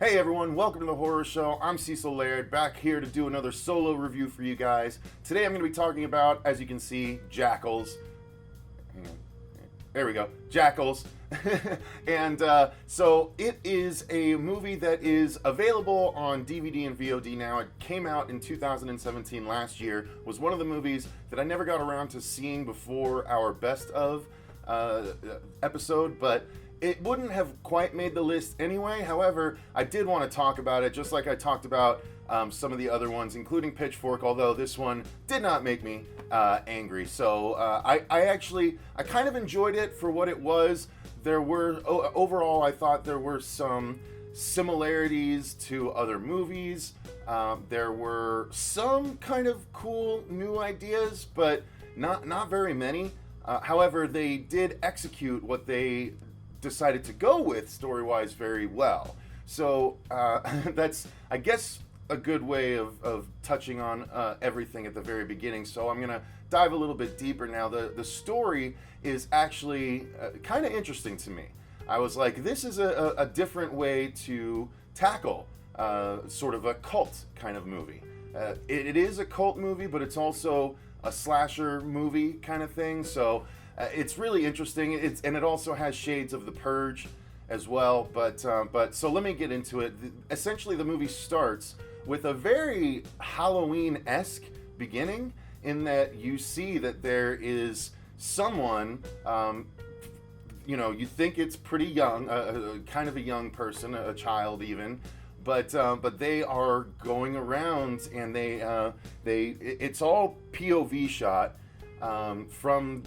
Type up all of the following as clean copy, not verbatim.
Hey everyone, welcome to the Horror Show. I'm Cecil Laird, back here to do another solo review for you guys. Today I'm going to be talking about, as you can see, Jackals. There we go, Jackals. And so it is a movie that is available on DVD and VOD now. It came out in 2017 last year. Was one of the movies that I never got around to seeing before our best of episode, but it wouldn't have quite made the list anyway. However, I did want to talk about it, just like I talked about some of the other ones, including Pitchfork, although this one did not make me angry. So I kind of enjoyed it for what it was. There were, overall, I thought there were some similarities to other movies. There were some kind of cool new ideas, but not very many. However, they did execute what they decided to go with story-wise very well. So that's, I guess, a good way of touching on everything at the very beginning. So I'm gonna dive a little bit deeper now. The story is actually kind of interesting to me. I was like, this is a different way to tackle sort of a cult kind of movie. It is a cult movie, but it's also a slasher movie kind of thing. So it's really interesting. And it also has shades of The Purge as well. But so let me get into it. Essentially, the movie starts with a very Halloween-esque beginning, in that you see that there is someone, you think it's pretty young, kind of a young person, a child even, but they are going around, and it's all POV shot. From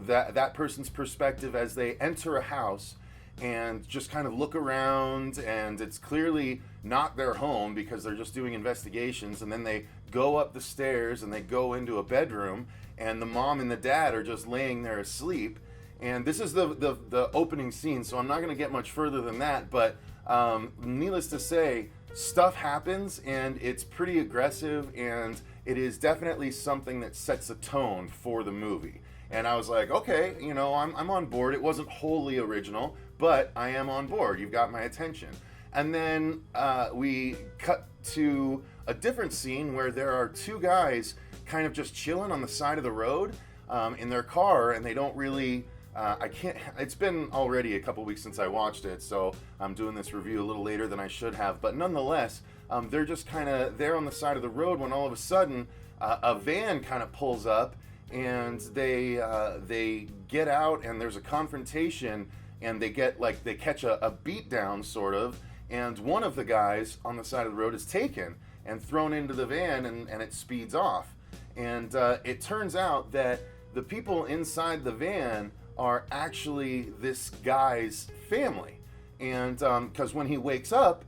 that person's perspective as they enter a house and just kind of look around, and it's clearly not their home because they're just doing investigations, and then they go up the stairs and they go into a bedroom, and the mom and the dad are just laying there asleep. And this is the opening scene, so I'm not going to get much further than that, but needless to say, stuff happens, and it's pretty aggressive, and it is definitely something that sets a tone for the movie. And I was like, okay, I'm on board. It wasn't wholly original, but I am on board. You've got my attention. And then we cut to a different scene where there are two guys kind of just chilling on the side of the road in their car, and they don't really... it's been already a couple weeks since I watched it, so I'm doing this review a little later than I should have, but nonetheless, they're just kind of there on the side of the road when all of a sudden a van kind of pulls up, and they get out, and there's a confrontation, and they catch a beat down sort of, and one of the guys on the side of the road is taken and thrown into the van, and it speeds off. And it turns out that the people inside the van are actually this guy's family. And because when he wakes up,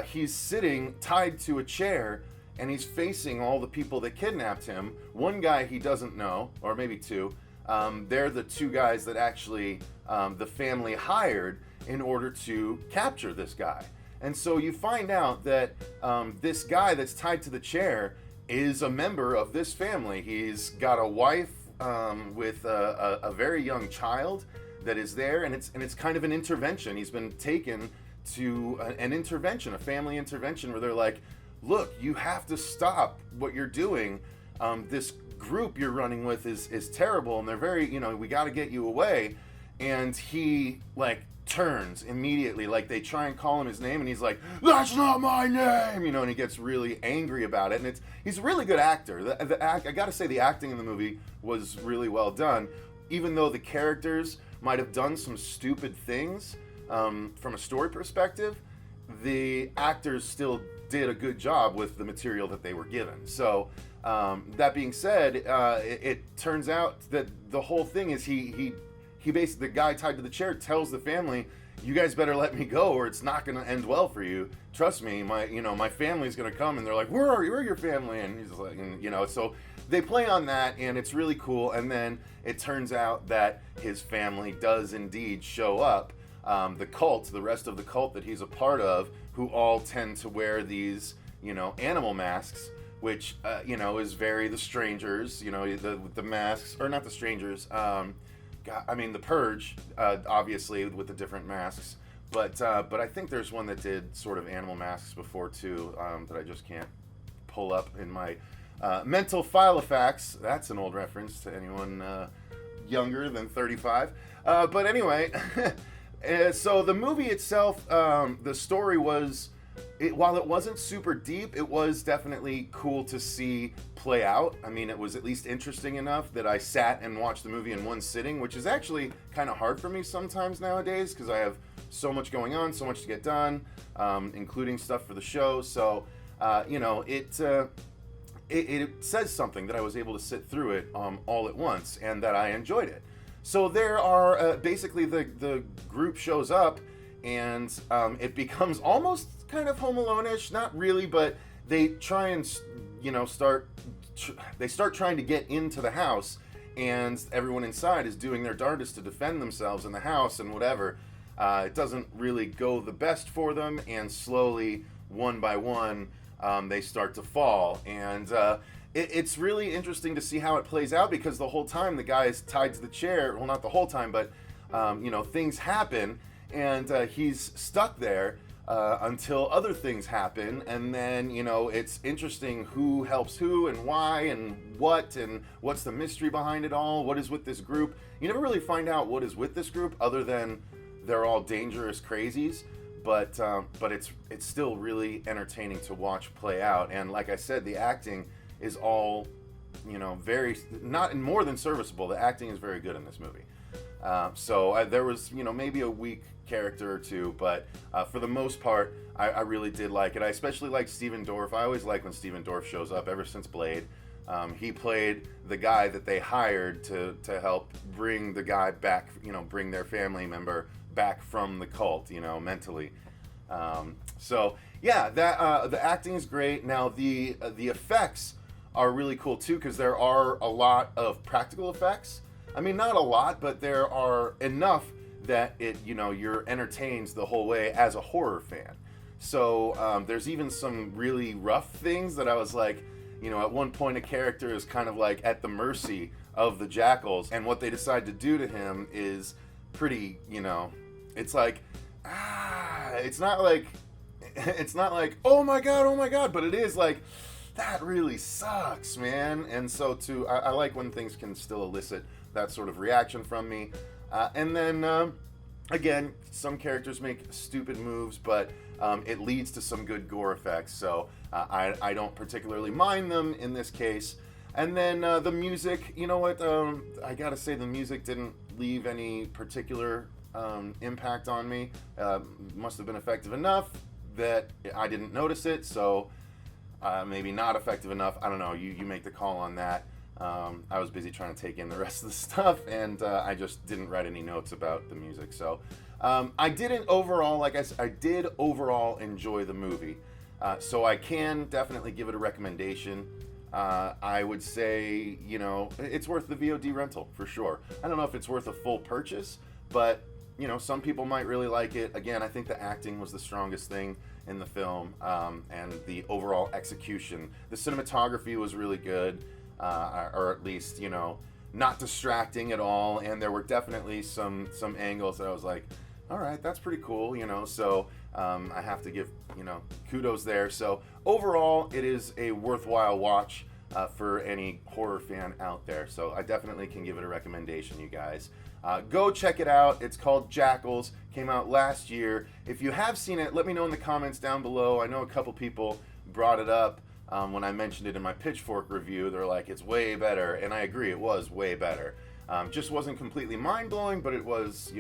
he's sitting tied to a chair, and he's facing all the people that kidnapped him. One guy he doesn't know, or maybe two. They're the two guys that actually the family hired in order to capture this guy. And so you find out that this guy that's tied to the chair is a member of this family. He's got a wife with a very young child that is there, and it's kind of an intervention. He's been taken to an intervention, a family intervention, where they're like, look, you have to stop what you're doing. This group you're running with is terrible, and they're very, we got to get you away. And he turns immediately, they try and call him his name, and he's like, that's not my name, and he gets really angry about it. And he's a really good actor. I gotta say, the acting in the movie was really well done, even though the characters might have done some stupid things from a story perspective. The actors still did a good job with the material that they were given. So that being said, it turns out that the whole thing is he basically, the guy tied to the chair tells the family, you guys better let me go or it's not going to end well for you. Trust me, my family's going to come. And they're like, where are you? Where are your family? And he's like, so they play on that, and it's really cool. And then it turns out that his family does indeed show up. The rest of the cult that he's a part of, who all tend to wear these, animal masks, which, is very The Strangers, the masks, or not The Strangers, The Purge, obviously, with the different masks. But I think there's one that did sort of animal masks before too, that I just can't pull up in my mental file of facts. That's an old reference to anyone younger than 35. But anyway, so the movie itself, the story was, while it wasn't super deep, it was definitely cool to see play out. I mean, it was at least interesting enough that I sat and watched the movie in one sitting, which is actually kind of hard for me sometimes nowadays because I have so much going on, so much to get done, including stuff for the show. So, it says something that I was able to sit through it all at once and that I enjoyed it. So there are basically the group shows up and it becomes almost kind of Home Alone-ish, not really, but they try and start trying to get into the house, and everyone inside is doing their darndest to defend themselves in the house and whatever. It doesn't really go the best for them, and slowly, one by one, they start to fall. And it's really interesting to see how it plays out, because the whole time the guy is tied to the chair. Well, not the whole time, but things happen, and he's stuck there until other things happen. And then it's interesting who helps who and why and what's the mystery behind it all. What is with this group? You never really find out what is with this group, other than they're all dangerous crazies. But it's still really entertaining to watch play out. And like I said, the acting is all, very, not more than serviceable. The acting is very good in this movie. So there was, maybe a weak character or two, but for the most part, I really did like it. I especially like Stephen Dorff. I always like when Stephen Dorff shows up, ever since Blade. He played the guy that they hired to help bring the guy back, bring their family member back from the cult, mentally. So yeah, that the acting is great. Now the effects are really cool too, because there are a lot of practical effects. I mean, not a lot, but there are enough that it, you're entertained the whole way as a horror fan. So there's even some really rough things that I was like, at one point a character is kind of like at the mercy of the Jackals, and what they decide to do to him is pretty, it's like, it's not like, oh my god, but it is like, that really sucks, man. And so too, I like when things can still elicit that sort of reaction from me. And then, again, some characters make stupid moves, but it leads to some good gore effects, so I don't particularly mind them in this case. And then the music, I gotta say, the music didn't leave any particular impact on me. Must have been effective enough that I didn't notice it, so maybe not effective enough. I don't know, you make the call on that. I was busy trying to take in the rest of the stuff, and I just didn't write any notes about the music. So I didn't overall, like I said, I did overall enjoy the movie. So I can definitely give it a recommendation. I would say, it's worth the VOD rental for sure. I don't know if it's worth a full purchase, but some people might really like it. Again, I think the acting was the strongest thing in the film, and the overall execution. The cinematography was really good. Or at least, not distracting at all. And there were definitely some angles that I was like, all right, that's pretty cool, so I have to give, kudos there. So overall, it is a worthwhile watch for any horror fan out there. So I definitely can give it a recommendation, you guys. Go check it out. It's called Jackals. Came out last year. If you have seen it, let me know in the comments down below. I know a couple people brought it up. When I mentioned it in my Pitchfork review, they're like, it's way better. And I agree, it was way better. Just wasn't completely mind-blowing, but it was,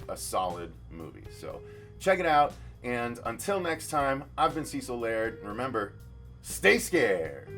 a solid movie. So check it out. And until next time, I've been Cecil Laird. And remember, stay scared.